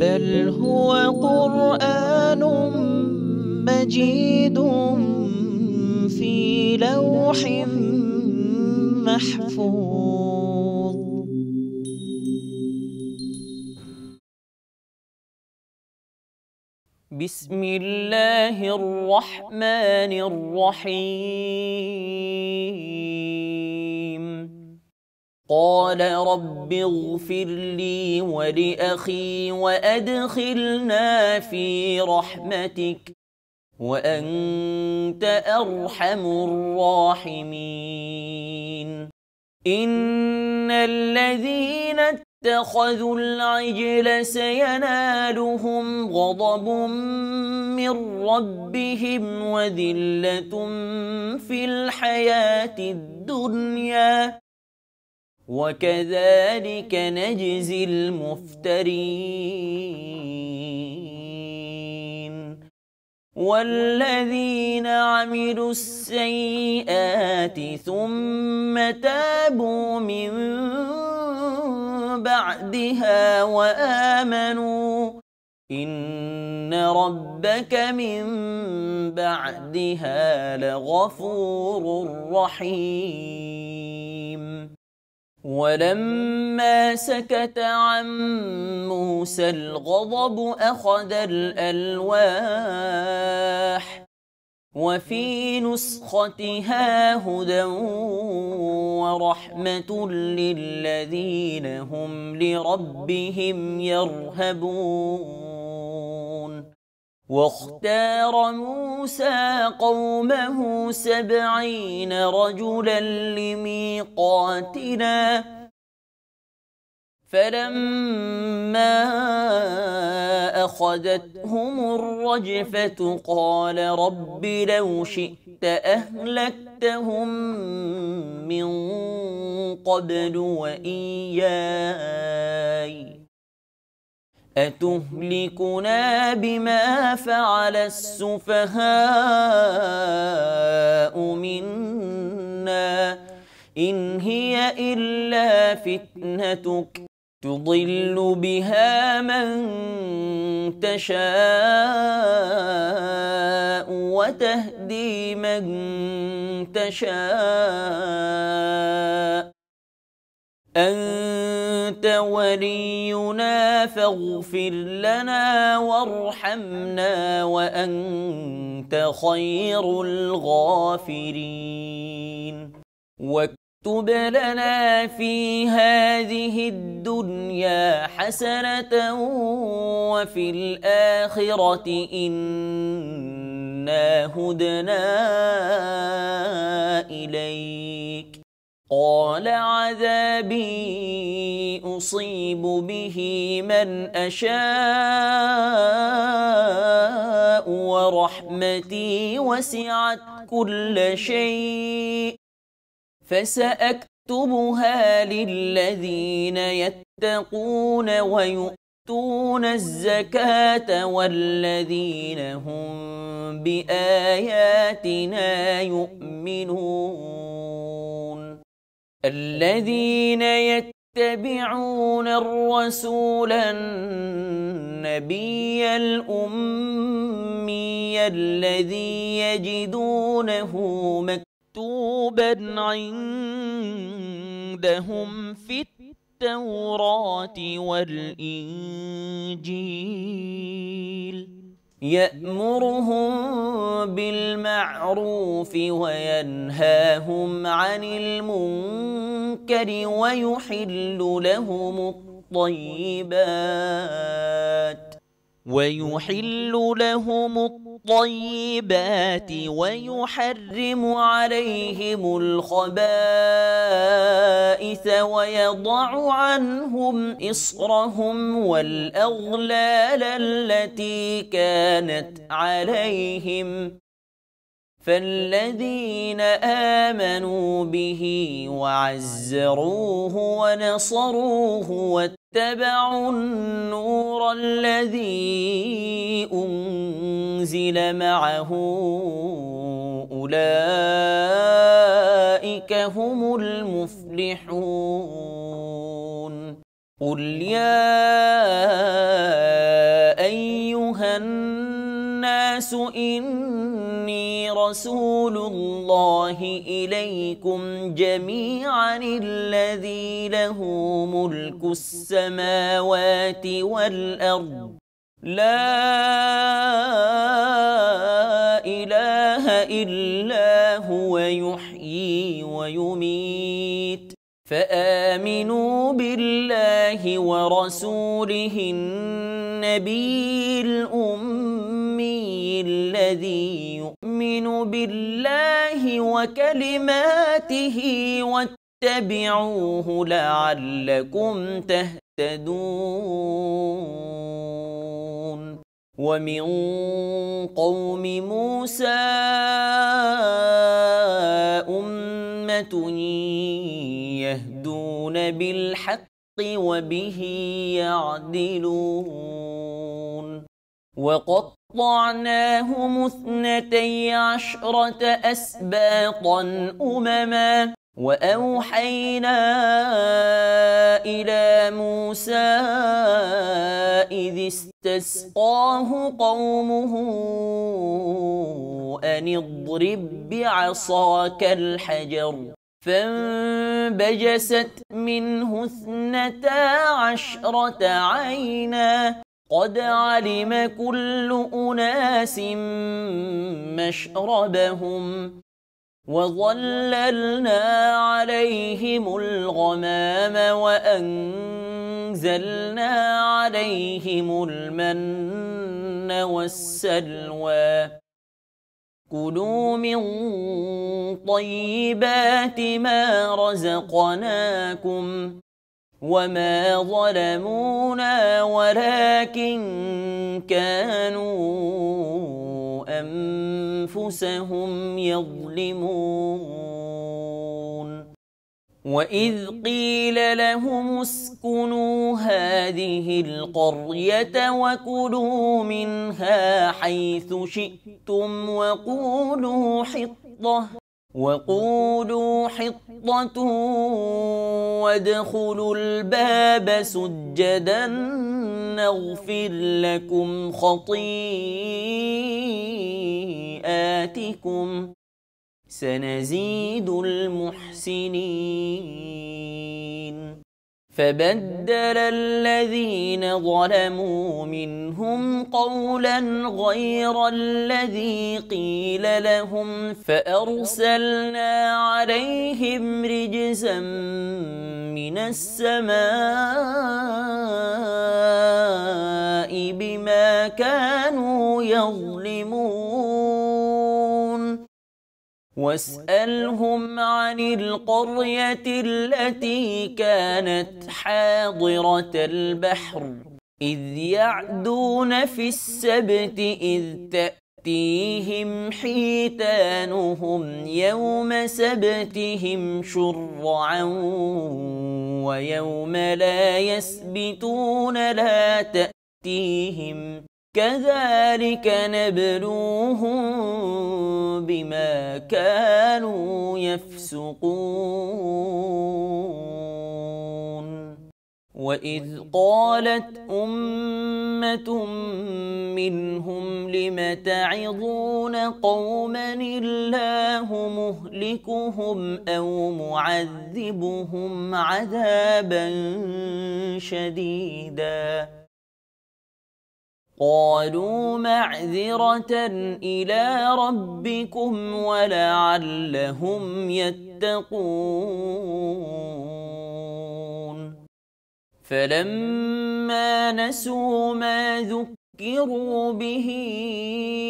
بل هو قرآن مجيد في لوح محفوظ. بسم الله الرحمن الرحيم. قال رب اغفر لي ولأخي وأدخلنا في رحمتك وأنت أرحم الراحمين. إن الذين اتخذوا العجل سينالهم غضب من ربهم وذلة في الحياة الدنيا وكذلك نجزي المفترين. والذين عملوا السيئات ثم تابوا من بعدها وآمنوا إن ربك من بعدها لغفور رحيم. ولما سكت عن موسى الغضب أخذ الألواح وفي نسختها هدى ورحمة للذين هم لربهم يرهبون. واختار موسى قومه 70 رجلا لميقاتنا فلما أخذتهم الرجفة قال رب لو شئت أهلكتهم من قبل وإياي أتهلكنا بما فعل السفهاء منا إن هي إلا فتنتك تضل بها من تشاء وتهدي من تشاء أنت ولينا فاغفر لنا وارحمنا وأنت خير الغافرين. واكتب لنا في هذه الدنيا حسنة وفي الآخرة إنا هدنا إليك. قال عذابي أصيب به من أشاء ورحمتي وسعت كل شيء فسأكتبها للذين يتقون ويؤتون الزكاة والذين هم بآياتنا يؤمنون. الذين يتبعون الرسول النبي الأمي الذي يجدونه مكتوبا عندهم في التوراة والإنجيل يأمرهم بالمعروف وينهاهم عن المنكر ويحل لهم الطيبات ويحرم عليهم الخبائث ويضع عنهم إصرهم والأغلال التي كانت عليهم. فالذين آمنوا به وعزروه ونصروه واتبعوا النور الذي أنزل معه أولئك هم المفلحون. قل يا رسول الله إليكم جميعا الذي له ملك السماوات والأرض لا إله إلا هو يحيي ويميت فآمنوا بالله ورسوله النبي الأمي الذي يؤمن بالله وكلماته واتبعوه لعلكم تهتدون ومن قوم موسى أمة يهدون بالحق وبه يعدلون وقطعناهم 12 أسباطا أمما وأوحينا إلى موسى إذ استسقاه قومه أن اضرب بعصاك الحجر فانبجست منه 12 عينا قد علم كل أناس مشربهم وظللنا عليهم الغمام وأنزلنا عليهم المن والسلوى كلوا من طيبات ما رزقناكم وما ظلمونا ولكن كانوا أنفسهم يظلمون وإذ قيل لهم اسكنوا هذه القرية وكلوا منها حيث شئتم وقولوا حطة وادخلوا الباب سجدا نغفر لكم خطيئاتكم سنزيد المحسنين فبدل الذين ظلموا منهم قولا غير الذي قيل لهم فأرسلنا عليهم رجزا من السماء بما كانوا يظلمون واسألهم عن القرية التي كانت حاضرة البحر إذ يعدون في السبت إذ تأتيهم حيتانهم يوم سبتهم شرعا ويوم لا يسبتون لا تأتيهم كذلك نبلوهم بما كانوا يفسقون وإذ قالت أمة منهم لم تعظون قوما الله مهلكهم أو معذبهم عذابا شديدا قالوا معذرة إلى ربكم ولعلهم يتقون فلما نسوا ما ذكروا به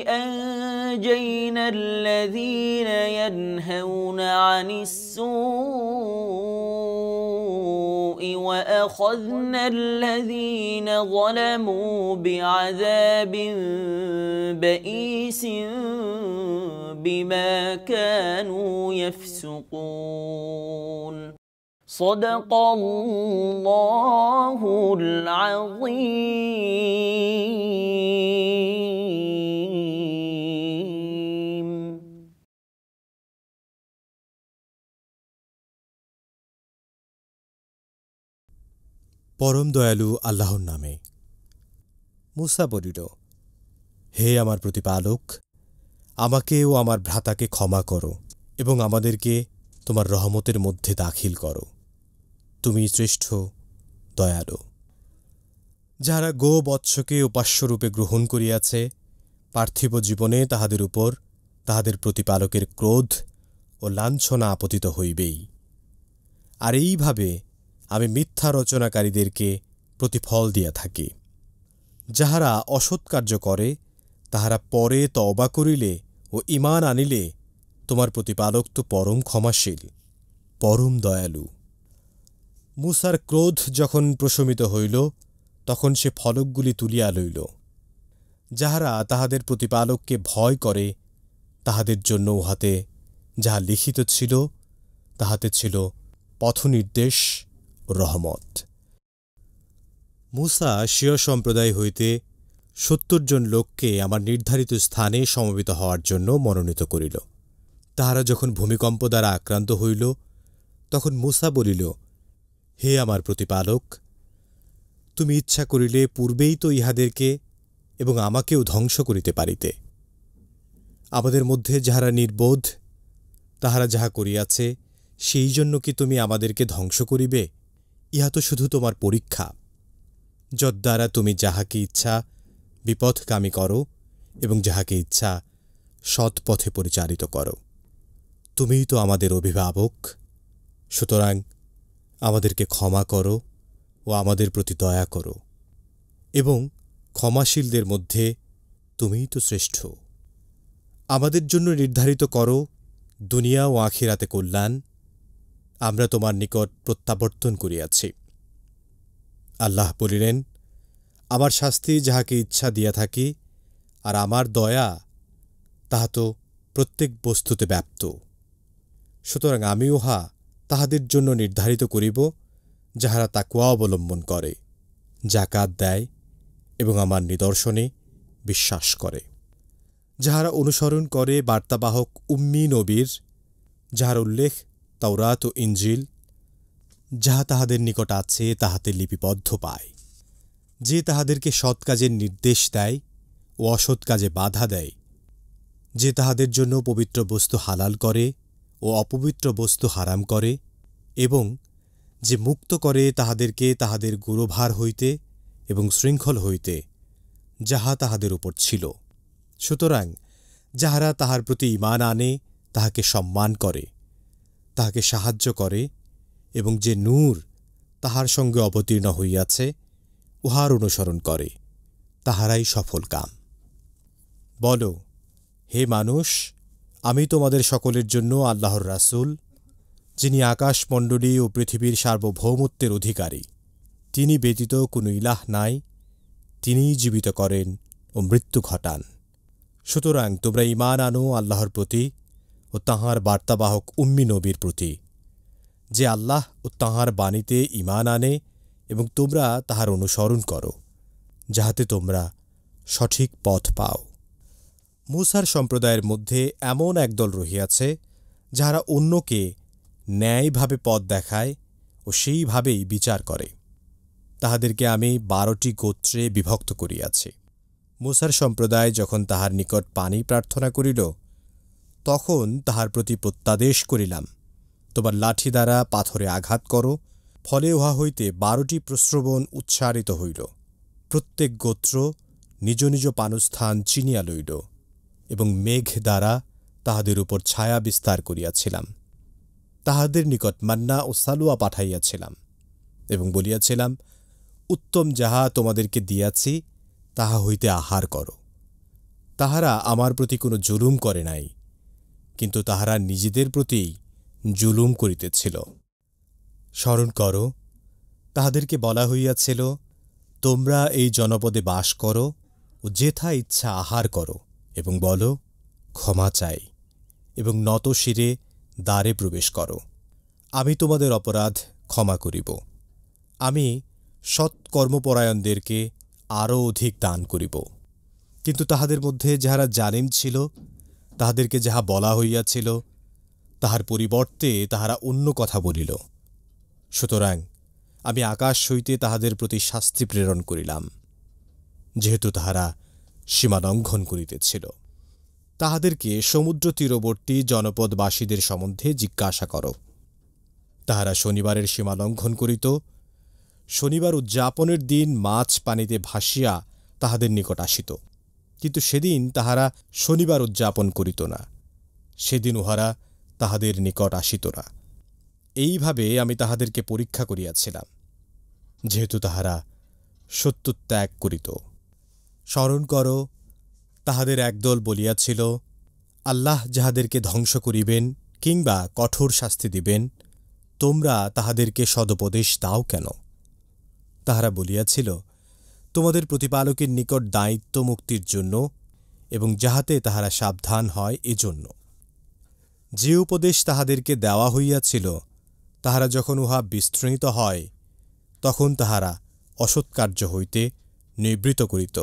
أنجينا الذين ينهون عن السوء وأخذنا الذين ظلموا بعذاب بئيس بما كانوا يفسقون صدق الله العظيم পরম দয়ালু আল্লাহর নামে। মূসা বলিল, হে আমার প্রতিপালক, আমাকে ও আমার ভ্রাতাকে ক্ষমা করো এবং আমাদেরকে তোমার রহমতের মধ্যে দাখিল করো। তুমি শ্রেষ্ঠ, দয়ালু। যাহারা গোবৎসকে উপাস্যরূপে গ্রহণ করিয়াছে, পার্থিব জীবনে তাহাদের উপর তাহাদের প্রতিপালকের ক্রোধ ও লাঞ্ছনা আপতিত হইবেই। আর এইভাবে আমি মিথ্যা রচনাকারীদেরকে প্রতিফল দিয়া থাকি। যাহারা অসৎকার্য করে, তাহারা পরে তওবা করিলে ও ঈমান আনিলে তোমার প্রতিপালক তো পরম ক্ষমাশীল, পরম দয়ালু। মূসার ক্রোধ যখন প্রশমিত হইল, তখন সে ফলকগুলি তুলিয়া লইল। যাহারা তাহাদের প্রতিপালককে ভয় করে, তাহাদের জন্য উহাতে যাহা লিখিত ছিল, তাহাতে ছিল পথনির্দেশ ও রহমত। মূসা স্বীয় সম্প্রদায় হইতে ৭০ জন লোককে আমার নির্ধারিত স্থানে সমবেত হওয়ার জন্য মনোনীত করিল। তাহারা যখন ভূমিকম্প দ্বারা আক্রান্ত হইল, তখন মূসা বলিল, হে আমার প্রতিপালক, তুমি ইচ্ছা করিলে পূর্বেই তো ইহাদেরকে এবং আমাকেও ধ্বংস করিতে পারিতে। আমাদের মধ্যে যাহারা নির্বোধ, তাহারা যাহা করিয়াছে, সেই জন্য কি তুমি আমাদেরকে ধ্বংস করিবে? ইহা তো শুধু তোমার পরীক্ষা, যদ্বারা তুমি যাহাকে ইচ্ছা বিপথগামী করো এবং যাহাকে ইচ্ছা সৎপথে পরিচালিত করো। তুমিই তো আমাদের অভিভাবক, সুতরাং আমাদেরকে ক্ষমা করো ও আমাদের প্রতি দয়া করো, এবং ক্ষমাশীলদের মধ্যে তুমিই তো শ্রেষ্ঠ। আমাদের জন্য নির্ধারিত করো দুনিয়া ও আখিরাতে কল্যাণ। আমরা তোমার নিকট প্রত্যাবর্তন করিয়াছি। আল্লাহ বলিলেন, আমার শাস্তি যাহাকে ইচ্ছা দিয়া থাকি, আর আমার দয়া তাহা তো প্রত্যেক বস্তুতে ব্যাপ্ত। সুতরাং আমি উহা তাহাদের জন্য নির্ধারিত করিব, যাহারা তাকওয়া অবলম্বন করে, জাকাত দেয় এবং আমার নিদর্শনে বিশ্বাস করে। যাহারা অনুসরণ করে বার্তাবাহক উম্মি নবীর, যাহার উল্লেখ তাওরাত ও ইঞ্জিল, যাহা তাহাদের নিকট আছে তাহাতে লিপিবদ্ধ পায়, যে তাহাদেরকে সৎ কাজের নির্দেশ দেয় ও অসৎ কাজে বাধা দেয়, যে তাহাদের জন্য পবিত্র বস্তু হালাল করে ও অপবিত্র বস্তু হারাম করে, এবং যে মুক্ত করে তাহাদেরকে তাহাদের গুরুভার হইতে এবং শৃঙ্খল হইতে, যাহা তাহাদের উপর ছিল। সুতরাং যাহারা তাহার প্রতি ঈমান আনে, তাহাকে সম্মান করে, তাহাকে সাহায্য করে, এবং যে নূর তাহার সঙ্গে অবতীর্ণ হইয়াছে উহার অনুসরণ করে, তাহারাই সফল কাম। বল, হে মানুষ, আমি তোমাদের সকলের জন্য আল্লাহর রাসূল, যিনি আকাশমণ্ডলী ও পৃথিবীর সার্বভৌমত্বের অধিকারী। তিনি ব্যতীত কোনো ইলাহ নাই, তিনিই জীবিত করেন ও মৃত্যু ঘটান। সুতরাং তোমরা ঈমান আনো আল্লাহর প্রতি ও তাঁহার বার্তাবাহক উম্মি নবীর প্রতি, যে আল্লাহ ও তাঁহার বাণীতে ঈমান আনে, এবং তোমরা তাহার অনুসরণ করো, যাহাতে তোমরা সঠিক পথ পাও। মূসার সম্প্রদায়ের মধ্যে এমন একদল রহিয়াছে, যাহারা অন্যকে ন্যায়ভাবে পথ দেখায় ও সেইভাবেই বিচার করে। তাহাদেরকে আমি 12টি গোত্রে বিভক্ত করিয়াছি। মূসার সম্প্রদায় যখন তাহার নিকট পানি প্রার্থনা করিল, তখন তাহার প্রতি প্রত্যাদেশ করিলাম, তোমার লাঠি দ্বারা পাথরে আঘাত করো। ফলে উহা হইতে 12টি প্রস্রবণ উচ্চারিত হইল। প্রত্যেক গোত্র নিজ নিজ পানস্থান চিনিয়া লইল, এবং মেঘ দ্বারা তাহাদের উপর ছায়া বিস্তার করিয়াছিলাম। তাহাদের নিকট মান্না ও সালুয়া পাঠাইয়াছিলাম, এবং বলিয়াছিলাম, উত্তম যাহা তোমাদেরকে দিয়াছি তাহা হইতে আহার করো। তাহারা আমার প্রতি কোনো জুলুম করে নাই, কিন্তু তাহারা নিজেদের প্রতি জুলুম করিতেছিল। স্মরণ করো, তাহাদেরকে বলা হইয়াছিল, তোমরা এই জনপদে বাস করো ও যেথা ইচ্ছা আহার করো, এবং বল, ক্ষমা চাই, এবং নত শিরে দ্বারে প্রবেশ করো। আমি তোমাদের অপরাধ ক্ষমা করিব। আমি সৎকর্মপরায়ণদেরকে আরও অধিক দান করিব। কিন্তু তাহাদের মধ্যে যাহারা জালিম ছিল, তাহাদেরকে যাহা বলা হইয়াছিল, তাহার পরিবর্তে তাহারা অন্য কথা বলিল। সুতরাং আমি আকাশ হইতে তাহাদের প্রতি শাস্তি প্রেরণ করিলাম, যেহেতু তাহারা সীমালঙ্ঘন করিতেছিল। তাহাদেরকে সমুদ্র তীরবর্তী জনপদবাসীদের সম্বন্ধে জিজ্ঞাসা কর। তাহারা শনিবারের সীমা লঙ্ঘন করিত। শনিবার উদযাপনের দিন মাছ পানিতে ভাসিয়া তাহাদের নিকট আসিত, কিন্তু সেদিন তাহারা শনিবার উদযাপন করিত না, সেদিন উহারা তাহাদের নিকট আসিত না। এইভাবে আমি তাহাদেরকে পরীক্ষা করিয়াছিলাম, যেহেতু তাহারা সত্যত্যাগ করিত। স্মরণ কর, তাহাদের একদল বলিয়াছিল, আল্লাহ যাহাদেরকে ধ্বংস করিবেন কিংবা কঠোর শাস্তি দিবেন, তোমরা তাহাদেরকে সদুপদেশ দাও কেন? তাহারা বলিয়াছিল, তোমাদের প্রতিপালকের নিকট দায়িত্ব মুক্তির জন্য এবং যাহাতে তাহারা সাবধান হয় এজন্য। যে উপদেশ তাহাদেরকে দেওয়া হইয়াছিল, তাহারা যখন উহা বিস্তৃত হয়, তখন তাহারা অসৎকার্য হইতে নিবৃত করিত।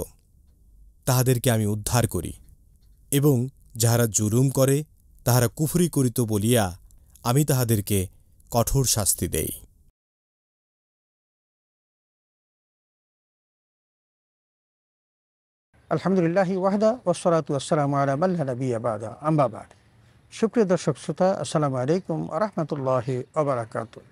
তাহাদেরকে আমি উদ্ধার করি, এবং যাহারা জুলুম করে তাহারা কুফরি করিত বলিয়া আমি তাহাদেরকে কঠোর শাস্তি দেই। আলহামদুলিল্লাহি ওয়াহদা ওয়াসসালাতু ওয়াসসালামু আলা মান লা নাবিয়্যা বা'দা, আম্মা বা'দ। সুপ্রিয় দর্শক শ্রোতা, আসসালামু আলাইকুম ওয়া রাহমাতুল্লাহি ওয়া বারাকাতুহু।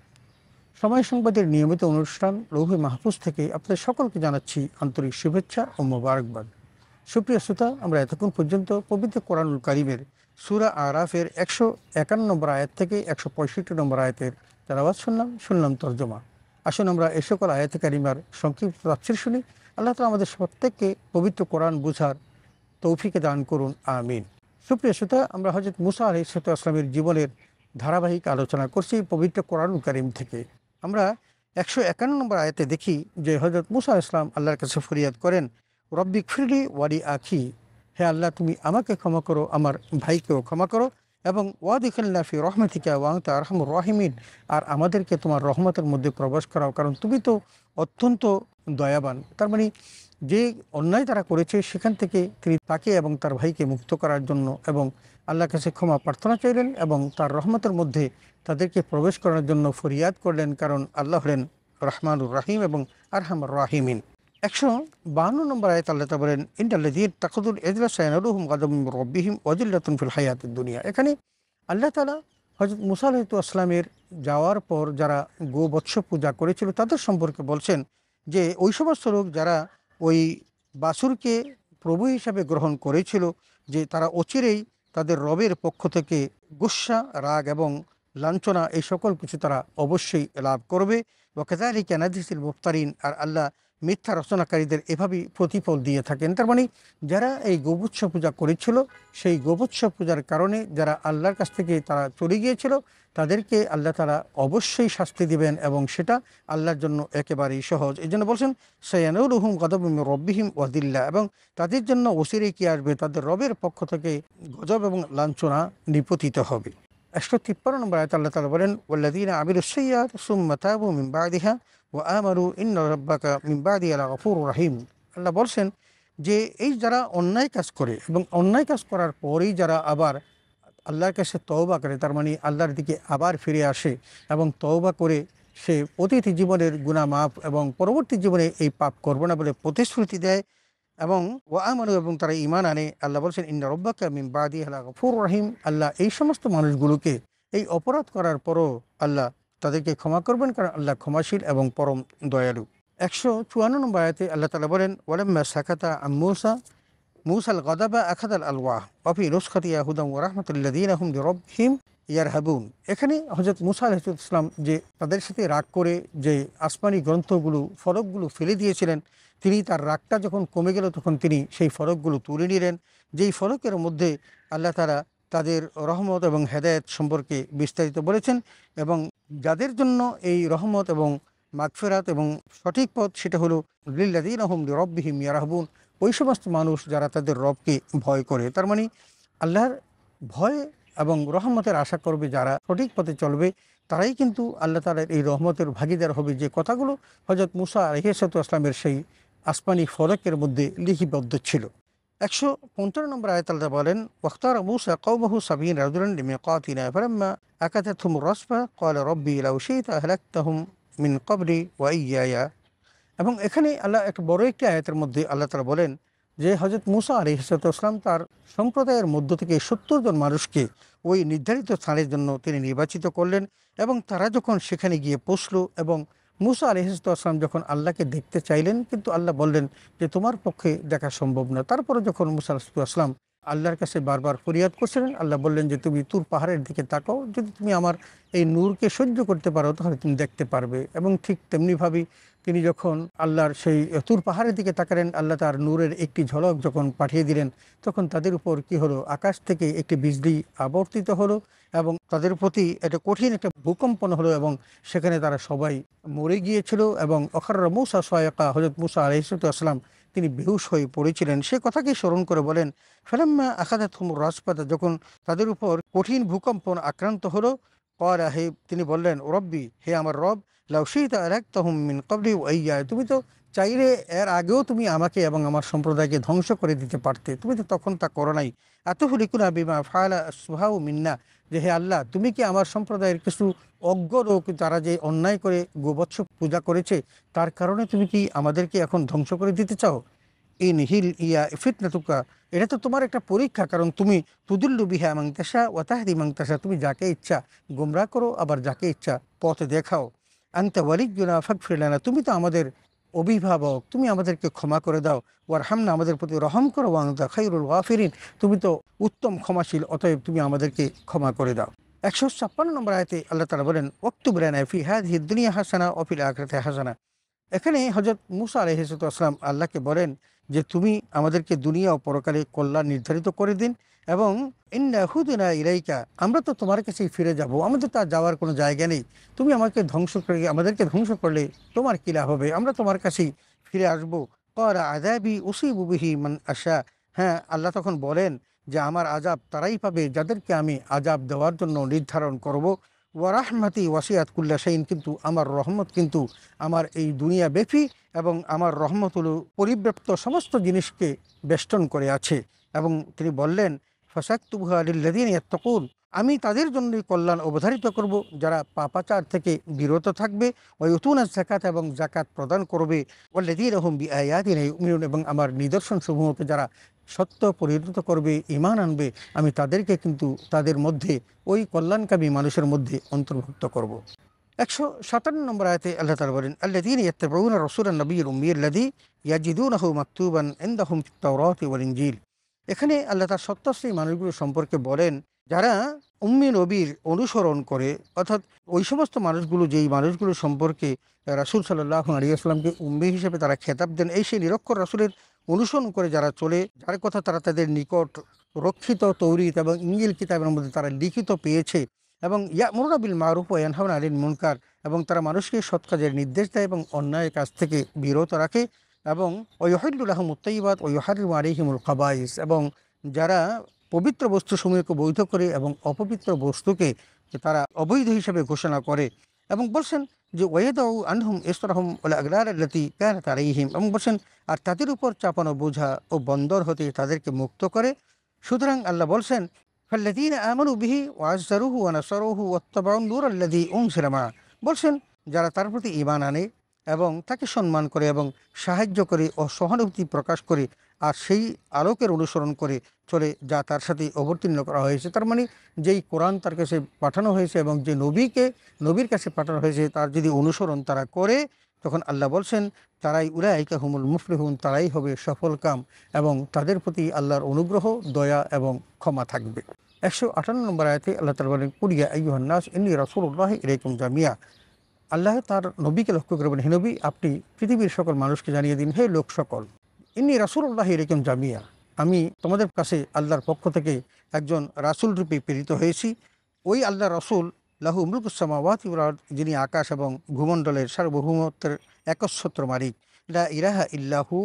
সময় সংবাদের নিয়মিত অনুষ্ঠান লৌহে মাহফুজ থেকে আপনাদের সকলকে জানাচ্ছি আন্তরিক শুভেচ্ছা ও মোবারকবাদ। সুপ্রিয় শ্রোতা, আমরা এতক্ষণ পর্যন্ত পবিত্র কোরআনুল কারীমের সূরা আরাফের 151 নম্বর আয়াত থেকে 165 নম্বর আয়াতের তেলাওয়াত শুনলাম তর্জমা। আসুন আমরা এ সকল আয়াতে কারিমার সংক্ষিপ্ত তাফসীর শুনি। আল্লাহ তাআলা আমাদের প্রত্যেককে পবিত্র কোরআন বুঝার তৌফিক দান করুন, আমিন। সুপ্রিয় শ্রোতা, আমরা হযরত মুসা আলাইহিস সালামের জীবনের ধারাবাহিক আলোচনা করছি পবিত্র কোরআনুল কারীম থেকে। আমরা 151 নম্বর আয়াতে দেখি যে হযরত মুসা আলাইহিস সালাম আল্লাহর কাছে ফরিয়াদ করেন, রব্বি গফিরলি ওয়ালি আখি, হে আল্লাহ তুমি আমাকে ক্ষমা করো, আমার ভাইকেও ক্ষমা করো, এবং ওয়াদখিলনা ফি রাহমাতিকা ওয়া আনতা আরহামুর রাহিমিন, আর আমাদেরকে তোমার রহমতের মধ্যে প্রবেশ করাও, কারণ তুমি তো অত্যন্ত দয়াবান। তার মানে যে অন্যায় তারা করেছে সেখান থেকে তিনি তাকে এবং তার ভাইকে মুক্ত করার জন্য এবং আল্লাহর কাছে ক্ষমা প্রার্থনা চাইলেন এবং তার রহমতের মধ্যে তাদেরকে প্রবেশ করার জন্য ফরিয়াদ করলেন, কারণ আল্লাহ হলেন রহমানুর রাহিম এবং আরহামুর রাহিমিন। 152 নম্বর আয়াত আল্লাহ তাআলা বলেন, ইন্নাল্লাযীনা তাখাযুল ইজলা সায়ানালুহুম গাযাবুম মির রাব্বিহিম ওয়া যিল্লাতুন ফিল হায়াতিদ দুনিয়া। এখানে আল্লাহ তাআলা হযরত মুসা আলাইহিস সালামের যাওয়ার পর যারা গোবৎস পূজা করেছিল তাদের সম্পর্কে বলছেন যে ওই সমস্ত লোক যারা ওই বাছুরকে প্রভু হিসাবে গ্রহণ করেছিল, যে তারা অচিরেই তাদের রবের পক্ষ থেকে গুসা, রাগ এবং লাঞ্ছনা এই সকল কিছু তারা অবশ্যই লাভ করবে। ওয়া কাযালিকা নাজজিল মুফতারিন, আর আল্লাহ মিথ্যা রচনাকারীদের এভাবেই প্রতিফল দিয়ে থাকেন। তার মানে যারা এই গোবৎস পূজা করেছিল, সেই গোবৎস পূজার কারণে যারা আল্লাহর কাছ থেকে তারা চলে গিয়েছিল, তাদেরকে আল্লাহ তাআলা অবশ্যই শাস্তি দিবেন এবং সেটা আল্লাহর জন্য একেবারেই সহজ। এই জন্য বলছেন সায়ানালুহুম গাযাবুম মির রাব্বিহিম ওয়া যিল্লা, এবং তাদের জন্য অচিরেই কি আসবে, তাদের রবের পক্ষ থেকে গজব এবং লাঞ্ছনা নিপতিত হবে। 153 নম্বর আয়াতে আল্লাহ তাআলা বলেন, ওয়াল্লাযীনা আমিলুস সাইয়্যাত সুম্মা তাবু মিন বা'দিহা ওয়া আমানু ইন্না রাব্বাকা মিন বা'দিহা লাগফুরুর রাহিম। আল্লাহ বলছেন যে এই যারা অন্যায় কাজ করে এবং অন্যায় কাজ করার পরেই যারা আবার আল্লাহর কাছে তওবা করে, তার মানে আল্লাহর দিকে আবার ফিরে আসে এবং তওবা করে সে অতীত জীবনের গুনাহ মাফ এবং পরবর্তী জীবনে এই পাপ করবে না বলে প্রতিশ্রুতি দেয়, এবং ওয়া আমানু এবং তারা ঈমান আনে, আল্লাহ বলছেন ইন্না রাব্বাকা মিন বা'দিহা লাগফুরুর রাহিম। আল্লাহ এই সমস্ত মানুষগুলোকে এই অপরাধ করার পরও আল্লাহ তাদেরকে ক্ষমা করবেন, কারণ আল্লাহ ক্ষমাশীল এবং পরম দয়ালু। 154 নম্বর আয়াতে আল্লাহ তাআলা বলেন, ওয়ালাম্মা সাকাতা আন মুসাল গাদাবা আখাযাল আলওয়াহ ওয়া ফি নুসখাতিহা হুদাম ওয়া রাহমাতুল লিল্লাযীনা হুম বিরাব্বিহিম ইয়ারহাবুন। এখানে হযরত মুসা আলাইহিস সালাম যে তাদের সাথে রাগ করে যে আসমানি গ্রন্থগুলো, ফলকগুলো ফেলে দিয়েছিলেন, তিনি তার রাগটা যখন কমে গেল তখন তিনি সেই ফলকগুলো তুলে নিলেন, যেই ফলকের মধ্যে আল্লাহ তাআলা তাদের রহমত এবং হেদায়েত সম্পর্কে বিস্তারিত বলেছেন, এবং যাদের জন্য এই রহমত এবং মাগফিরাত এবং সঠিক পথ সেটা হলো লিল্লাযীনা হুম বিরাব্বিহিম ইয়ারহাবুন, ওই সমস্ত মানুষ যারা তাদের রবকে ভয় করে। তার মানে আল্লাহর ভয় এবং রহমতের আশা করবে যারা, সঠিক পথে চলবে, তারাই কিন্তু আল্লাহ তাআলার এই রহমতের ভাগীদার হবে, যে কথাগুলো হযরত মুসা আলাইহিস সালামের সেই আসমানি ফলকের মধ্যে লিপিবদ্ধ ছিল। 155 নম্বর আয়াতে আল্লাহ বলেন, ওয়াখতারা মুসা কওমাহু 70 রাজুলান লিমিকাতিনা ফালাম্মা আকাতাতহুম রাসফা ক্বালা রব্বি লাউ শি'তা আহলাকতাহুম মিন ক্বাবলি ওয়া ইয়্যায়া। এবং এখানে আল্লাহ একটা বড় একটি আয়াতের মধ্যে আল্লাহ তাআলা বলেন, যে হজরত মুসা আলাইহিসসালাম তার সম্প্রদায়ের মধ্য থেকে ৭০ জন মানুষকে ওই নির্ধারিত স্থানের জন্য তিনি নির্বাচিত করলেন, এবং তারা যখন সেখানে গিয়ে পৌঁছলো এবং মুসা আলাইহিসসালাম যখন আল্লাহকে দেখতে চাইলেন, কিন্তু আল্লাহ বললেন যে তোমার পক্ষে দেখা সম্ভব না। তারপরে যখন মুসা আলাইহিসসালাম আল্লাহর কাছে বারবার ফরিয়াদ করছিলেন, আল্লাহ বললেন যে তুমি তুর পাহাড়ের দিকে তাকাও, যদি তুমি আমার এই নূরকে সহ্য করতে পারো তাহলে তুমি দেখতে পারবে। এবং ঠিক তেমনিভাবেই তিনি যখন আল্লাহর সেই তুর পাহাড়ের দিকে তাকালেন, আল্লাহ তার নূরের একটি ঝলক যখন পাঠিয়ে দিলেন, তখন তাদের উপর কি হলো, আকাশ থেকে একটি বিজলি আবর্তিত হলো এবং তাদের প্রতি একটা কঠিন একটা ভূকম্পন হলো এবং সেখানে তারা সবাই মরে গিয়েছিল। এবং অখাররা মুসা সয়াকা, হজরত মুসা আলাইহিসসালাম তিনি বেহুশ হয়ে পড়েছিলেন। সে কথাকে স্মরণ করে বলেন, ফালাম্মা আখাযাতহুমুর রাজফাতা, যখন তাদের উপর কঠিন ভূকম্পন আক্রান্ত হলো, ক্বালা, হে তিনি বললেন, রব্বি, হে আমার রব, লাউ শি'তা আহলাকতাহুম মিন ক্বাবলি ওয়া ইয়্যায়া, তুমি তো চাইলে এর আগেও তুমি আমাকে এবং আমার সম্প্রদায়কে ধ্বংস করে দিতে পারতে, তুমি তো তখন তা করো নাই। আতুহলিকুনা বিমা ফাআলা আসফাহাউ মিন্না, যে হে আল্লাহ, তুমি কি আমার সম্প্রদায়ের কিছু অজ্ঞ লোক তারা যে অন্যায় করে গোবৎস পূজা করেছে তার কারণে তুমি কি আমাদেরকে এখন ধ্বংস করে দিতে চাও? ইন হিল ইয়া ফিতনাতুকা, এটা তো তোমার একটা পরীক্ষা, কারণ তুমি তুদিল্লু বিহা মান তাশা ওয়া তাহদি মান তাশা, তুমি যাকে ইচ্ছা গোমরাহ করো আবার যাকে ইচ্ছা পথ দেখাও। আনতা ওয়ালিয়্যুনা ফাগফির লানা, তুমি তো আমাদের অভিভাবক, তুমি আমাদেরকে ক্ষমা করে দাও। ওয়ারহামনা, আমাদের প্রতি রহম করো। ওয়া আনতা খায়রুল গাফিরিন, তুমি তো উত্তম ক্ষমাশীল, অতএব তুমি আমাদেরকে ক্ষমা করে দাও। ১৫৬ নম্বর আয়াতে আল্লাহ তাআলা বলেন, ওয়াকতুব লানা ফি হাযিহিদ দুনিয়া হাসানা ওয়া ফিল আখিরাতি হাসানা। এখানে হযরত মূসা আলাইহিসসালাম আল্লাহকে বলেন যে তুমি আমাদেরকে দুনিয়া ও পরকালে কল্যাণ নির্ধারিত করে দিন, এবং ইন্না হুদনা ইলাইকা, আমরা তো তোমার কাছেই ফিরে যাব, আমাদের তো আর যাওয়ার কোনো জায়গা নেই। তুমি আমাদেরকে ধ্বংস করলে তোমার কী লাভ হবে, আমরা তোমার কাছেই ফিরে আসবো। ক্বালা আযাবি উসিবু বিহি মান আশা, হ্যাঁ, আল্লাহ তখন বলেন যে আমার আযাব তারাই পাবে যাদেরকে আমি আযাব দেওয়ার জন্য নির্ধারণ করব। ওয়া রাহমাতি ওয়াসিআত কুল্লা শাইইন, কিন্তু আমার রহমত কিন্তু আমার এই দুনিয়া ব্যাপী, এবং আমার রহমত হলো পরিব্যাপ্ত সমস্ত জিনিসকে বেষ্টন করে আছে। এবং তিনি বললেন, ফাসাকতুবুহা লিল্লাযীনা ইয়াত্তাকুন, আমি তাদের জন্যই কল্যাণ অবধারিত করব যারা পাপাচার থেকে বিরত থাকবে। ওয়া ইউতুনা যাকাত, এবং যাকাত প্রদান করবে। ওয়াল্লাযীনা হুম বিআয়াতিনা ইউমিনুন, এবং আমার নিদর্শন সমূহকে যারা সত্য পরিণত করবে, ঈমান আনবে, আমি তাদেরকে কিন্তু তাদের মধ্যে ওই কল্যাণকামী মানুষের মধ্যে অন্তর্ভুক্ত করব। ১৫৭ নম্বর আয়াতে আল্লাহ তাআলা বলেন, আল্লাযীনা ইয়াত্তাবিউনা রাসূলান নাবিয়্যাল উম্মিয়্যাল্লাযী ইয়াজিদুনাহু মাকতুবান ইনদাহুম ফিত তাওরাতি ওয়াল ইনজিল। এখানে আল্লাহ তার সত্যাশ্রয়ী মানুষগুলো সম্পর্কে বলেন যারা উম্মি নবীর অনুসরণ করে, অর্থাৎ ওই সমস্ত মানুষগুলো যেই মানুষগুলো সম্পর্কে রাসূল সাল্লাল্লাহু আলাইহি ওয়াসাল্লামকে উম্মি হিসেবে তারা খেতাব দেন, এই সেই নিরক্ষর রাসূলের অনুসরণ করে যারা চলে, যার কথা তারা তাদের নিকট রক্ষিত তৌরিত এবং ইনজিল কিতাবের মধ্যে তারা লিখিত পেয়েছে, এবং ইয়ামুরুনা বিল মারুফ ওয়া ইয়ানহাউনা আনিল মুনকার, এবং তারা মানুষকে সৎ কাজের নির্দেশ দেয় এবং অন্যায়ের কাজ থেকে বিরত রাখে, এবং ওয়া ইউহিল্লু লাহুমুত তাইয়্যিবাত ওয়া ইউহাররিমু আলাইহিমুল খাবাইস, এবং যারা পবিত্র বস্তুসমূহকে বৈধ করে এবং অপবিত্র বস্তুকে তারা অবৈধ হিসেবে ঘোষণা করে। এবং বলছেন যে ওয়াইদাউ আনহুম ইসরাহুম ওয়াল আগলাল আল্লাতী কানাত আলাইহিম, এবং বলছেন আর তাদের উপর চাপানো বোঝা ও বন্দর হতে তাদেরকে মুক্ত করে। সুতরাং আল্লাহ বলছেন, ফাল্লাযীনা আমানু বিহি ওয়া আযযারুহু ওয়া নাসারুহু ওয়াত্তাবাউন নূরাল্লাযী উনজিলা মা'আ, বলছেন যারা তার প্রতি ঈমান আনে এবং তাকে সম্মান করে এবং সাহায্য করে ও সহানুভূতি প্রকাশ করে, আর সেই আলোকের অনুসরণ করে চলে যা তার সাথে অবতীর্ণ করা হয়েছে, তার মানে যেই কোরআন তার কাছে পাঠানো হয়েছে এবং যে নবীর কাছে পাঠানো হয়েছে তার যদি অনুসরণ তারা করে, তখন আল্লাহ বলছেন তারাই উলাইকা হুমুল মুফলিহুন, তারাই হবে সফলকাম, এবং তাদের প্রতি আল্লাহর অনুগ্রহ, দয়া এবং ক্ষমা থাকবে। ১৫৮ নম্বর আয়াতে আল্লাহ তাআলা বলেন, কুল ইয়া আইয়ুহান নাস ইন্নী রাসূলুল্লাহি ইলাইকুম জামিয়া। আল্লাহ তার নবীকে লক্ষ্য করে বলেন, হে নবী, আপনি পৃথিবীর সকল মানুষকে জানিয়ে দিন, হে লোক সকল, ইন্নী রাসূলুল্লাহি ইলাইকুম জামিয়া, আমি তোমাদের কাছে আল্লাহর পক্ষ থেকে একজন রাসূল রূপে প্রেরিত হয়েছি। ওই আল্লাহ রাসূল লাহু মুলকুস সামাওয়াতি ওয়াল আরদ, যিনি আকাশ এবং ভূমণ্ডলের সার্বভৌমত্বের একচ্ছত্র মালিক। লা ইলাহা ইল্লাহু,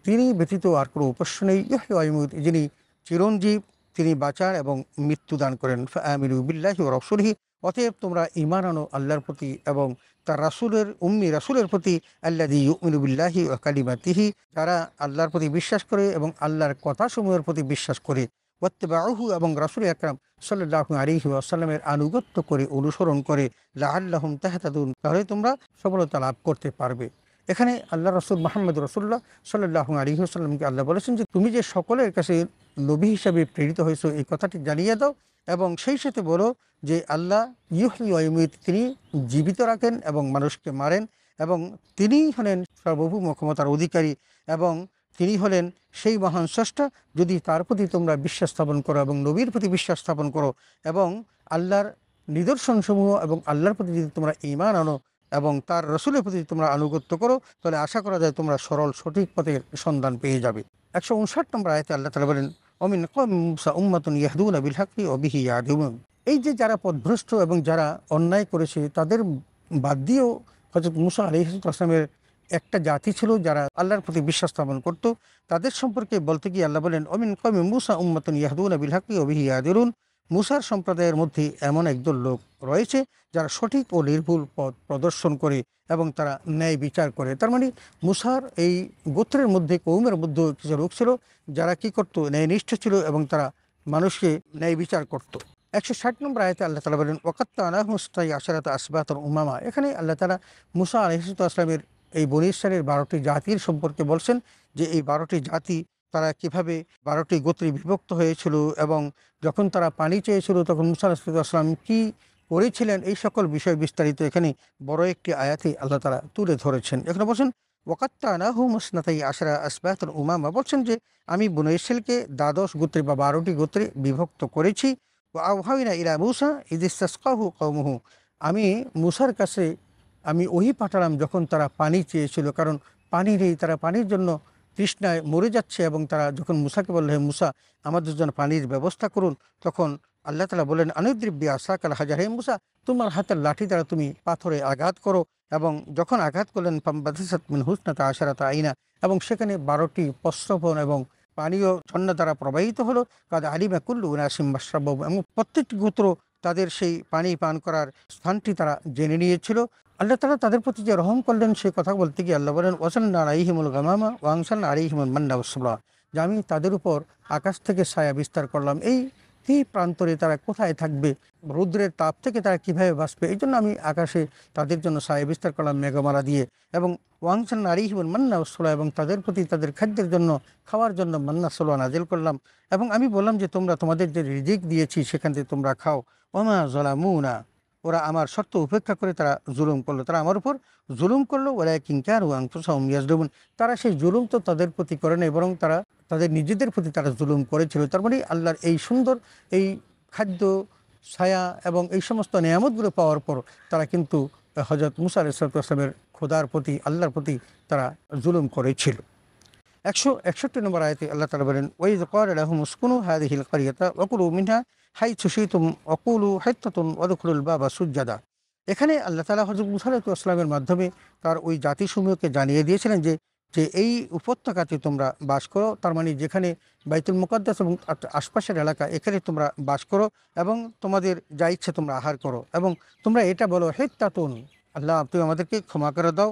তিনি ব্যতীত আর কোনো উপাস্য নেই। ইহয়ি ওয়া ইউমীত, যিনি চিরঞ্জীব, তিনি বাঁচান এবং মৃত্যু দান করেন। ফাআমিনু বিল্লাহি ওয়া রাসূলিহি, অতএব তোমরা ঈমান আনো আল্লাহর প্রতি এবং তার রাসূলের প্রতি। আল্লাযী ইউমিনু বিল্লাহি ওয়া কালিমাতিহি, যারা আল্লাহর প্রতি বিশ্বাস করে এবং আল্লাহর কথাসমূহের প্রতি বিশ্বাস করে। ওয়াত্তাবাউহু, এবং রাসূল আকরাম সাল্লাল্লাহু আলাইহি ওয়াসাল্লামের আনুগত্য করে অনুসরণ করে। লাআল্লাহুম তাহতাদুন, তাহলে তোমরা সফলতা লাভ করতে পারবে। এখানে আল্লাহ রসুল মোহাম্মদ রসুল্লাহ সাল্লাল্লাহু আলাইহি ওয়াসাল্লামকে আল্লাহ বলেছেন যে তুমি যে সকলের কাছে নবী হিসাবে প্রেরিত হয়েছো এই কথাটি জানিয়ে দাও, এবং সেই সাথে বলো যে আল্লাহ ইউহয়ি ওয়া ইউমীত, তিনি জীবিত রাখেন এবং মানুষকে মারেন, এবং তিনিই হলেন সার্বভৌম ক্ষমতার অধিকারী, এবং তিনি হলেন সেই মহান স্রষ্টা। যদি তার প্রতি তোমরা বিশ্বাস স্থাপন করো এবং নবীর প্রতি বিশ্বাস স্থাপন করো এবং আল্লাহর নিদর্শনসমূহ এবং আল্লাহর প্রতি যদি তোমরা ঈমান আনো এবং তার রসুলের প্রতি তোমরা আনুগত্য করো, তাহলে আশা করা যায় তোমরা সরল সঠিক পথের সন্ধান পেয়ে যাবে। 159 নম্বর আয়াতে আল্লাহ তাআলা বলেন, অমিন কওমি মূসা উম্মাতুন ইয়াহদুনা বিল হাক্কি ওয়া বিহি ইয়াহদিউন। এই যে যারা পথভ্রষ্ট এবং যারা অন্যায় করেছে তাদের বাদ দিয়েও হযরত মূসা আলাইহিস সালামের একটা জাতি ছিল যারা আল্লাহর প্রতি বিশ্বাস স্থাপন করত। তাদের সম্পর্কে বলতে গিয়ে আল্লাহ বলেন, অমিন কওমি মূসা উম্মাতুন ইয়াহদুনা বিল হাক্কি ওয়া বিহি ইয়াহদিউন। মূসার সম্প্রদায়ের মধ্যে এমন একদল লোক রয়েছে যারা সঠিক ও নির্ভুল পথ প্রদর্শন করে এবং তারা ন্যায় বিচার করে। তার মানে মূসার এই গোত্রের মধ্যে, কৌমের মধ্যে কিছু লোক ছিল যারা কি করত, ন্যায়নিষ্ঠ ছিল এবং তারা মানুষকে ন্যায় বিচার করত। 160 নম্বর আয়াতে আল্লাহ তাআলা বলেন, ওয়াকাত্তানাহুম ইসনাই আশারাতা আসবাতান উমামা। এখানে আল্লাহ তাআলা মূসা আলাইহিস সালামের এই বনী ইসরাইলের 12টি জাতির সম্পর্কে বলছেন যে এই 12টি জাতি তারা কিভাবে 12টি গোত্রে বিভক্ত হয়েছিল এবং যখন তারা পানি চেয়েছিল তখন মূসা আলাইহিস সালাম কি করেছিলেন, এই সকল বিষয় বিস্তারিত এখানে বড় একটি আয়াতে আল্লাহ তাআলা তুলে ধরেছেন। এখানে বলছেন ওয়াকাত্তানাহুম ইসনাতাই আশারা আসবাতান উমামা, বলছেন যে আমি বনী ইসরাইলকে দ্বাদশ গোত্রে বা 12টি গোত্রে বিভক্ত করেছি। ওয়া আওহাইনা ইলা মূসা ইয ইসতাসকাহু কওমুহু, আমি মূসার কাছে আমি ওহী পাঠালাম যখন তারা পানি চেয়েছিল, কারণ পানি নেই, তারা পানির জন্য তৃষ্ণায় মরে যাচ্ছে এবং তারা যখন মূসাকে বলল, হে মূসা আমাদের জন্য পানির ব্যবস্থা করুন, তখন আল্লাহ তাআলা বলেন, আনুদ্রিব বিআসাকাল হাজার, হে মূসা তোমার হাতের লাঠি দ্বারা তুমি পাথরে আঘাত করো। এবং যখন আঘাত করলেন ফামবাদাসাত মিন হুসনাতা আশারাতা আইনা, এবং সেখানে 12টি প্রস্রবণ এবং পানীয় ঝর্ণা দ্বারা প্রবাহিত হলো। কাদ আলিমা কুল্লু উনাসিম মাশরাবহুম, এবং প্রত্যেকটি গোত্র তাদের সেই পানি পান করার স্থানটি তারা জেনে নিয়েছিল। আল্লাহ তাআলা তাদের প্রতি যে রহম করলেন সে কথা বলতে গিয়ে আল্লাহ বলেন, ওয়াসালনা আলাইহিমুল গামামা ওয়া আনসালনা আলাইহিমুল মান্না ওয়াসসালওয়া, যে আমি তাদের উপর আকাশ থেকে ছায়া বিস্তার করলাম। এই প্রান্তরে তারা কোথায় থাকবে, রৌদ্রের তাপ থেকে তারা কিভাবে বাঁচবে, এই জন্য আমি আকাশে তাদের জন্য ছায়া বিস্তার করলাম মেঘমালা দিয়ে। এবং ওয়াংসালনা আলাইহিমুল মান্না ওয়াসসালওয়া, এবং তাদের প্রতি তাদের খাদ্যের জন্য, খাওয়ার জন্য মান্না সালওয়া নাজিল করলাম। এবং আমি বললাম যে তোমরা তোমাদের যে রিজিক দিয়েছি সেখান থেকে তোমরা খাও। ওমা যালামুনা, ওরা আমার শর্ত উপেক্ষা করে তারা জুলুম করলো, তারা আমার উপর জুলুম করলো। ওয়ালাকিন কানু আনফুসাহুম ইয়াজলিমুন, তারা সেই জুলুম তো তাদের প্রতি করে নাই, বরং তারা তাদের নিজেদের প্রতি তারা জুলুম করেছিল। তার মানে আল্লাহর এই সুন্দর এই খাদ্য, ছায়া এবং এই সমস্ত নিয়ামতগুলো পাওয়ার পর তারা কিন্তু হযরত মূসা আলাইহিস সালামের খোদার প্রতি, আল্লাহর প্রতি তারা জুলুম করেছিল। 161 নম্বর আয়াতে আল্লাহ তাআলা বলেন, ওয়াইয ক্বালা লাহুম উসকুনু হাযিহিল ক্বরিয়াতা ওয়াকুলু মিনহা হাইথু শি'তুম ওয়াকুলু হিত্তাতুন ওয়াদখুলুল বাবা সুজ্জাদা। এখানে আল্লাহ তাআলা হযরত মূসা আলাইহিস সালামের মাধ্যমে তার ওই জাতিসমূহকে জানিয়ে দিয়েছিলেন যে যে এই উপত্যকাতে তোমরা বাস করো, তার মানে যেখানে বাইতুল মুকাদ্দাস এবং আশপাশের এলাকা, এখানে তোমরা বাস করো এবং তোমাদের যা ইচ্ছে তোমরা আহার করো, এবং তোমরা এটা বলো, হিত্তাতুন, আল্লাহ তুমি আমাদেরকে ক্ষমা করে দাও,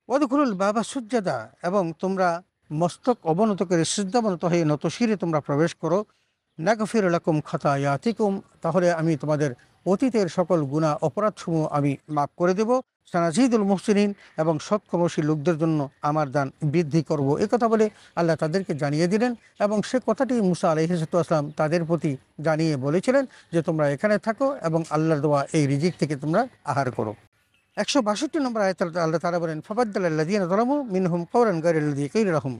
ওয়াদখুলুল বাবা সুজ্জাদা, এবং তোমরা মস্তক অবনত করে সিজদাবনত হয়ে নতশিরে তোমরা প্রবেশ করো। নাগফির লাকুম খাতায়াতিকুম, তাহলে আমি তোমাদের অতীতের সকল গুনাহ অপরাধসমূহ আমি মাফ করে দেব। সানাজিদুল মুহসিনিন, এবং সৎকর্মশীল লোকদের জন্য আমার দান বৃদ্ধি করব। এ কথা বলে আল্লাহ তাদেরকে জানিয়ে দিলেন, এবং সে কথাটি মূসা আলাইহিস সালাম তাদের প্রতি জানিয়ে বলেছিলেন যে তোমরা এখানে থাকো এবং আল্লাহর দেওয়া এই রিজিক থেকে তোমরা আহার করো। 162 নম্বর আয়াতে আল্লাহ তাআলা বলেন, ফাবাদদালাল্লাযীনা যালামু মিনহুম কাওলান গায়রাল্লাযী কিলা লাহুম,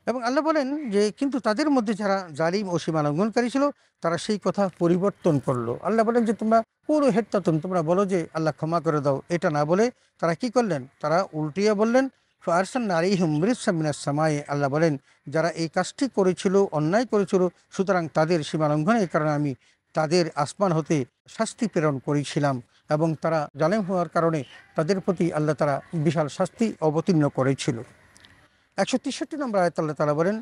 এবং আল্লাহ বলেন যে কিন্তু তাদের মধ্যে যারা জালিম ও সীমা লঙ্ঘনকারী ছিল তারা সেই কথা পরিবর্তন করলো। আল্লাহ বলেন যে তোমরা পুরো হেত্তাতুন, তোমরা বলো যে আল্লাহ ক্ষমা করে দাও, এটা না বলে তারা কি করলেন, তারা উল্টিয়ে বললেন ফারসালনা আলাইহিম রিজসাম মিনাস সামায়ে, আল্লাহ বলেন যারা এই কাজটি করেছিল, অন্যায় করেছিল, সুতরাং তাদের সীমা লঙ্ঘনের কারণে আমি তাদের আসমান হতে শাস্তি প্রেরণ করেছিলাম, এবং তারা জালেম হওয়ার কারণে তাদের প্রতি আল্লাহ তারা বিশাল শাস্তি অবতীর্ণ করেছিল। 163 নম্বর আয়াতে আল্লাহ তাআলা বলেন,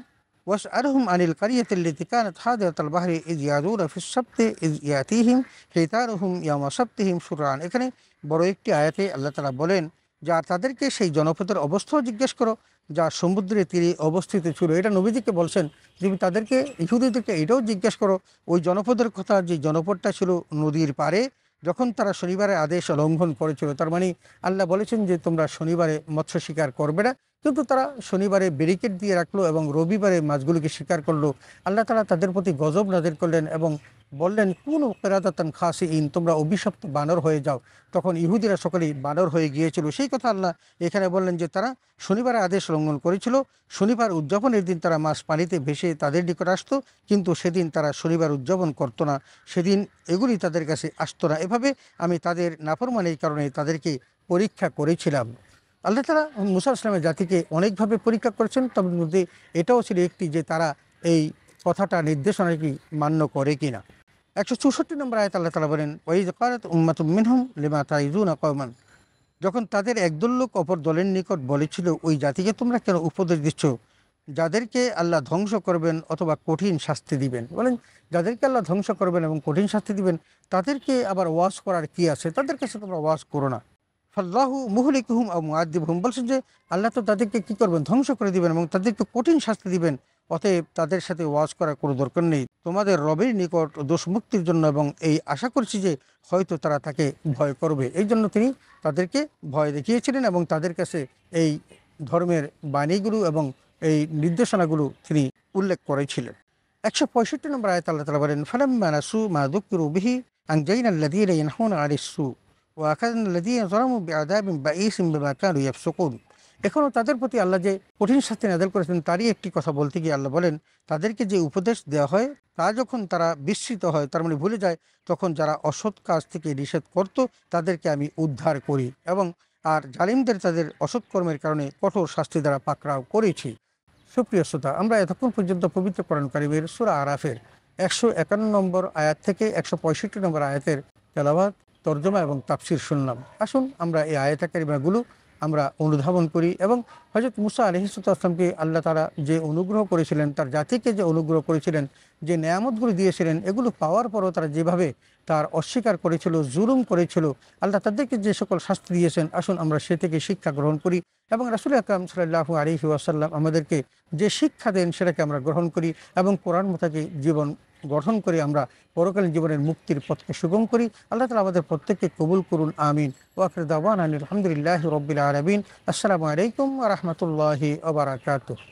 ওয়াসআলহুম আনিল কারিয়াতিল্লাতী কানাত হাদিরাতাল বাহরি ইয ইয়াদুনা ফিস সাবতি ইয ইয়াতিহিম হিতারুহুম ইয়াওমা সাবতিহিম শুরআন। এখানে বড় একটি আয়াতে আল্লাহ তাআলা বলেন যে আর তাদেরকে সেই জনপদের অবস্থাও জিজ্ঞেস করো যা সমুদ্রের তীরে অবস্থিত ছিল। এটা নবীজিকে বলছেন, তুমি তাদেরকে ইহুদিদেরকে এটাও জিজ্ঞেস করো ওই জনপদের কথা, যে জনপদটা ছিল নদীর পাড়ে, যখন তারা শনিবারের আদেশ লঙ্ঘন করেছিল, তার মানে আল্লাহ বলেছেন যে তোমরা শনিবারে মৎস্য শিকার করবে না, কিন্তু তারা শনিবারে ব্যারিকেড দিয়ে রাখলো এবং রবিবারে মাছগুলিকে শিকার করলো। আল্লাহ তাআলা তাদের প্রতি গজব নাযিল করলেন এবং বললেন কুনু কিরাদাতান খাসিইন, তোমরা অভিশপ্ত বানর হয়ে যাও। তখন ইহুদিরা সকলেই বানর হয়ে গিয়েছিল। সেই কথা আল্লাহ এখানে বললেন যে তারা শনিবারের আদেশ লঙ্ঘন করেছিল। শনিবার উদযাপনের দিন তারা মাছ পানিতে ভেসে তাদের নিকট আসতো, কিন্তু সেদিন তারা শনিবার উদযাপন করতো না, সেদিন এগুলি তাদের কাছে আসতো না। এভাবে আমি তাদের নাফরমানির কারণে তাদেরকে পরীক্ষা করেছিলাম। আল্লাহ তাআলা মূসা ইসলামের জাতিকে অনেকভাবে পরীক্ষা করেছেন, তার মধ্যে এটাও ছিল একটি যে তারা এই কথাটা নির্দেশনা কি মান্য করে কিনা। 164 নম্বর আয়াত আল্লাহ তাআলা বলেন ওয়াইয ক্বালাত উম্মাতুম মিনহুম লিমা তাইযুনা কওমান, যখন তাদের একদল লোক অপর দলের নিকট বলেছিল, ওই জাতিকে তোমরা কেন উপদেশ দিচ্ছ যাদেরকে আল্লাহ ধ্বংস করবেন অথবা কঠিন শাস্তি দিবেন। বলেন যাদেরকে আল্লাহ ধ্বংস করবেন এবং কঠিন শাস্তি দিবেন তাদেরকে আবার ওয়াজ করার কি আছে, তাদের কাছে তোমরা ওয়াজ করো না। ফাল্লাহু মুহলিকুহুম আও মুআদ্দিবুহুম, বলছেন যে আল্লাহ তো তাদেরকে কি করবেন, ধ্বংস করে দিবেন এবং তাদেরকে কঠিন শাস্তি দিবেন, অতএব তাদের সাথে ওয়াজ করার কোনো দরকার নেই। তোমাদের রবের নিকট দোষ মুক্তির জন্য এবং এই আশা করছি যে হয়তো তারা তাকে ভয় করবে, এই জন্য তিনি তাদেরকে ভয় দেখিয়েছিলেন এবং তাদের কাছে এই ধর্মের বাণীগুলো এবং এই নির্দেশনাগুলো তিনি উল্লেখ করেছিলেন। 165 নম্বর আয়াত আল্লাহ তাআলা বলেন ফালাম্মা নাসু মা যুক্কিরু বিহি আনজাইনা আল্লাযীনা ইয়ানহাউনা আনিস সু ওয়া আখাযনা আল্লাযীনা যালামু বিআযাবিন বাঈসিন বিমা কানু ইয়াফসুকুন। এখনও তাদের প্রতি আল্লাহ যে কঠিন শাস্তি নাযিল করেছেন তারই একটি কথা বলতে গিয়ে আল্লাহ বলেন তাদেরকে যে উপদেশ দেওয়া হয় তা যখন তারা বিস্মৃত হয়, তার মানে ভুলে যায়, তখন যারা অসৎ কাজ থেকে নিষেধ করত তাদেরকে আমি উদ্ধার করি এবং আর জালিমদের তাদের অসৎ কর্মের কারণে কঠোর শাস্তি দ্বারা পাকড়াও করেছি। সুপ্রিয় শ্রোতা, আমরা এতক্ষণ পর্যন্ত পবিত্র কোরআন কারীমের সূরা আরাফের 151 নম্বর আয়াত থেকে 165 নম্বর আয়াতের তেলাওয়াত, তর্জমা এবং তাফসির শুনলাম। আসুন আমরা এই আয়াত কারিমাগুলো আমরা অনুধাবন করি এবং হযরত মুসা আলাইহিস সালামকে আল্লাহ তাআলা যে অনুগ্রহ করেছিলেন, তার জাতিকে যে অনুগ্রহ করেছিলেন, যে নেয়ামতগুলো দিয়েছিলেন, এগুলো পাওয়ার পরও তারা যেভাবে তার অস্বীকার করেছিল, জুলুম করেছিল, আল্লাহ তাদেরকে যে সকল শাস্তি দিয়েছেন, আসুন আমরা সে থেকে শিক্ষা গ্রহণ করি এবং রাসূল আকরাম সাল্লাল্লাহু আলাইহি ওয়াসাল্লাম আমাদেরকে যে শিক্ষা দেন সেটাকে আমরা গ্রহণ করি এবং কোরআন মোতাবেক জীবন গঠন করে আমরা পরকালীন জীবনের মুক্তির পথকে সুগম করি। আল্লাহ তাআলা আমাদের প্রত্যেককে কবুল করুন, আমিন। ওয়া আখিরু দাওয়ানা আলহামদুলিল্লাহি রাব্বিল আলামিন। আসসালামু আলাইকুম ওয়া রাহমাতুল্লাহি ওয়া বারাকাতুহু।